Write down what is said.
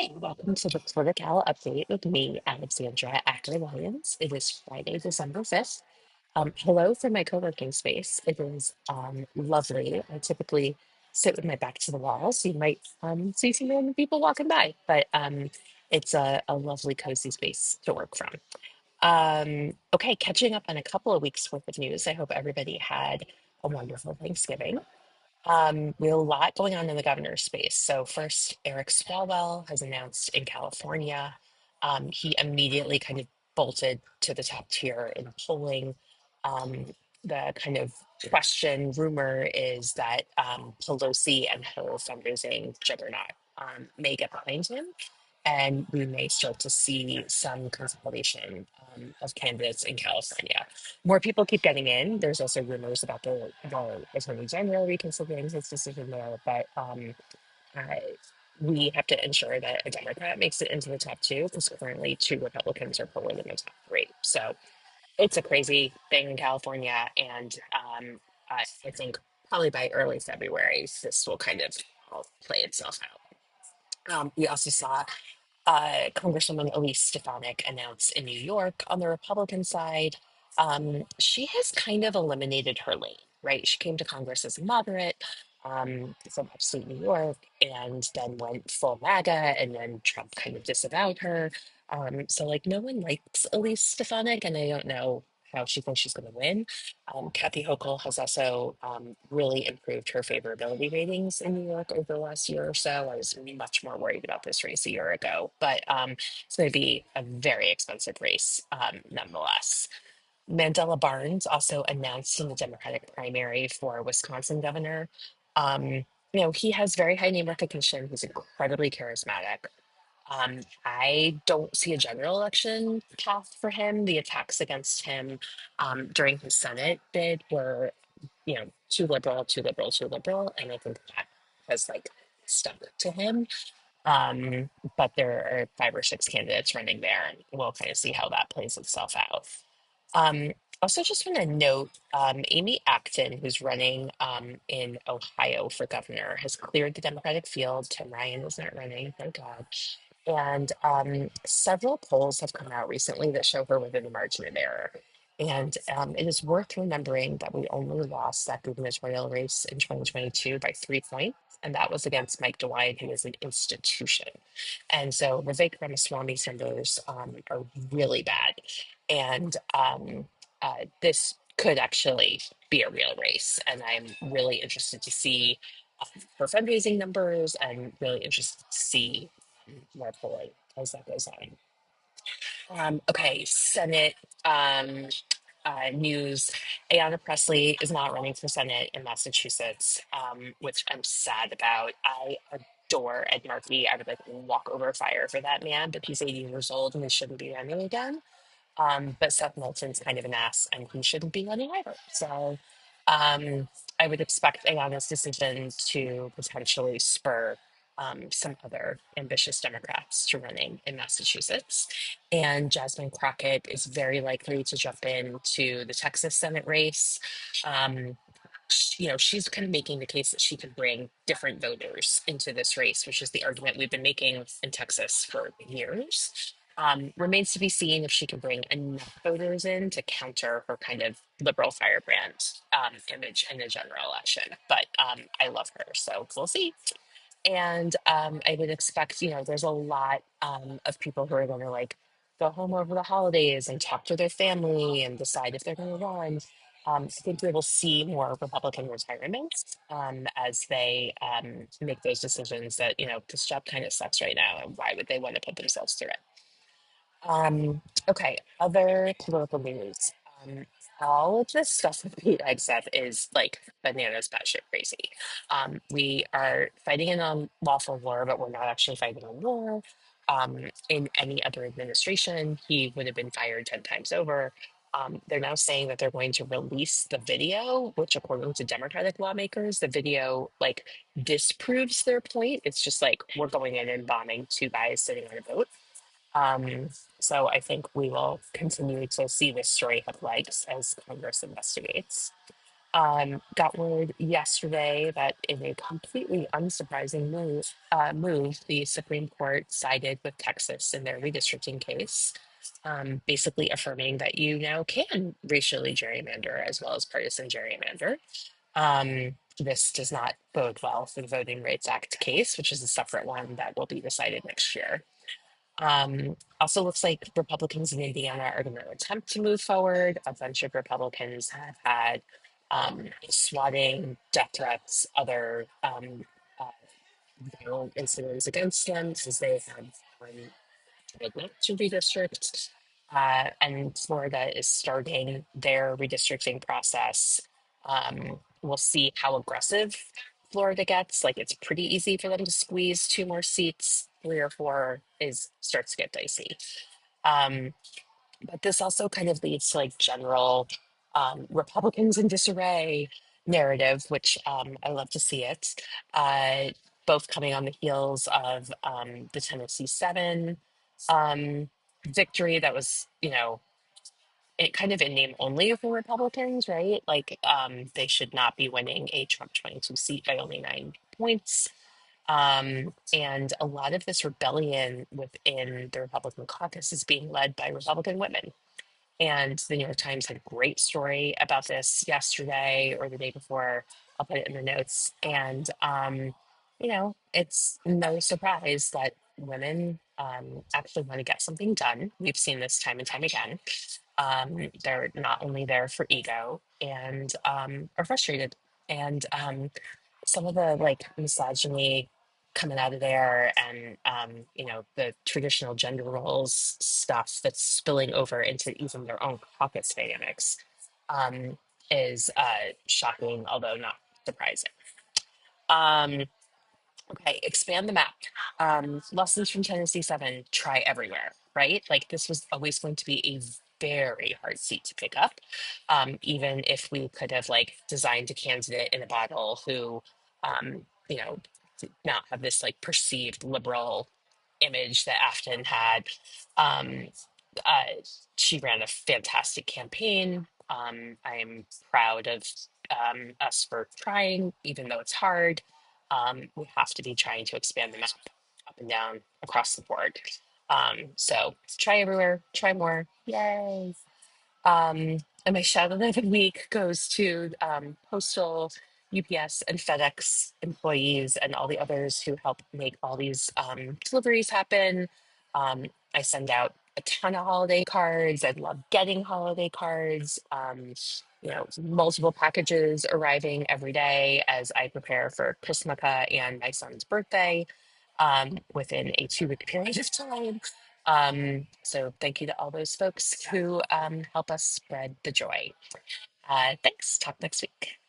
Hi, welcome to the PoliticAL update with me, Alexandra Acker Williams. It is Friday, December 5th. Hello from my co-working space. It is lovely. I typically sit with my back to the wall, so you might see some random people walking by, but it's a lovely, cozy space to work from. Okay, catching up on a couple of weeks worth of news. I hope everybody had a wonderful Thanksgiving. We have a lot going on in the governor's space. So first, Eric Swalwell has announced in California. He immediately kind of bolted to the top tier in polling. Um, the kind of question rumor is that Pelosi and her fundraising juggernaut may get behind him, and we may start to see some consolidation of candidates in California. More people keep getting in. There's also rumors about the attorney general reconsidering his decision there, but uh, we have to ensure that a Democrat makes it into the top two because currently two Republicans are polling in the top three. So it's a crazy thing in California, and I think probably by early February this will kind of all play itself out. We also saw Congresswoman Elise Stefanik announced in New York on the Republican side. She has kind of eliminated her lane, right? She came to Congress as a moderate from upstate New York and then went full MAGA, and then Trump kind of disavowed her. So, like, no one likes Elise Stefanik, and I don't know how she thinks she's going to win. Kathy Hochul has also really improved her favorability ratings in New York over the last year or so. I was much more worried about this race a year ago, but it's going to be a very expensive race nonetheless. Mandela Barnes also announced in the Democratic primary for Wisconsin governor. Um, he has very high name recognition. He's incredibly charismatic. I don't see a general election path for him. The attacks against him during his Senate bid were, too liberal, too liberal, too liberal, and I think that has like stuck to him. But there are five or six candidates running there, and we'll kind of see how that plays itself out. Um, Also, just want to note Amy Acton, who's running in Ohio for governor, has cleared the Democratic field. Tim Ryan is not running, thank God. And several polls have come out recently that show her within the margin of error. And it is worth remembering that we only lost that gubernatorial race in 2022 by 3 points, and that was against Mike DeWine, who is an institution. And so Vivek Ramaswamy's numbers are really bad. And this could actually be a real race. And I'm really interested to see her fundraising numbers and really interested to see more polling as that goes on. Okay, Senate news. Ayanna Pressley is not running for Senate in Massachusetts, which I'm sad about. I adore Ed Murphy. I would like walk over fire for that man, but he's 80 years old and he shouldn't be running again. But Seth Moulton's kind of an ass and he shouldn't be running either. So I would expect Ayanna's decision to potentially spur some other ambitious Democrats to running in Massachusetts. And Jasmine Crockett is very likely to jump into the Texas Senate race. She's kind of making the case that she could bring different voters into this race, which is the argument we've been making in Texas for years. Remains to be seen if she can bring enough voters in to counter her kind of liberal firebrand image in the general election. But I love her, so we'll see. And I would expect, there's a lot of people who are going to like go home over the holidays and talk to their family and decide if they're going to run. I think we will see more Republican retirements as they make those decisions that, this job kind of sucks right now. And why would they want to put themselves through it? Okay, other political news. Um, all of this stuff with Pete Hegseth is like bananas batshit crazy. We are fighting an unlawful war, but we're not actually fighting a war. In any other administration, he would have been fired 10 times over. They're now saying that they're going to release the video, which, according to Democratic lawmakers, the video like disproves their point. It's just like we're going in and bombing two guys sitting on a boat. Um, so I think we will continue to see this story have legs as Congress investigates. Got word yesterday that in a completely unsurprising move, the Supreme Court sided with Texas in their redistricting case, basically affirming that you now can racially gerrymander as well as partisan gerrymander. This does not bode well for the Voting Rights Act case, which is a separate one that will be decided next year. Also looks like Republicans in Indiana are going to attempt to move forward. A bunch of Republicans have had swatting, death threats, other uh, violent incidents against them as they have tried not to redistrict. And Florida is starting their redistricting process. We'll see how aggressive Florida gets. Like it's pretty easy for them to squeeze two more seats. Three or four is starts to get dicey. Um, but this also kind of leads to like general Republicans in disarray narrative, which I love to see it. Uh, Both coming on the heels of the Tennessee Seven um, victory that was, it kind of in name only for Republicans, right? Like they should not be winning a Trump 22 seat by only 9 points. And a lot of this rebellion within the Republican caucus is being led by Republican women. And the New York Times had a great story about this yesterday or the day before. I'll put it in the notes. And, it's no surprise that women actually want to get something done. We've seen this time and time again. They're not only there for ego and are frustrated. And some of the like misogyny coming out of there and the traditional gender roles stuff that's spilling over into even their own caucus dynamics um, is shocking, although not surprising. um, Okay, expand the map. Lessons from Tennessee 7, try everywhere, right? Like this was always going to be a very hard seat to pick up. Even if we could have like designed a candidate in a bottle who, did not have this like perceived liberal image that Afton had. Um, uh, she ran a fantastic campaign. I'm proud of us for trying, even though it's hard. We have to be trying to expand the map up and down across the board. So try everywhere, try more. Yay. And my shout out of the week goes to Postal, UPS, and FedEx employees and all the others who help make all these deliveries happen. I send out a ton of holiday cards. I love getting holiday cards. Multiple packages arriving every day as I prepare for Christmaka and my son's birthday within a 2 week period of time. So thank you to all those folks who help us spread the joy. Thanks. Talk next week.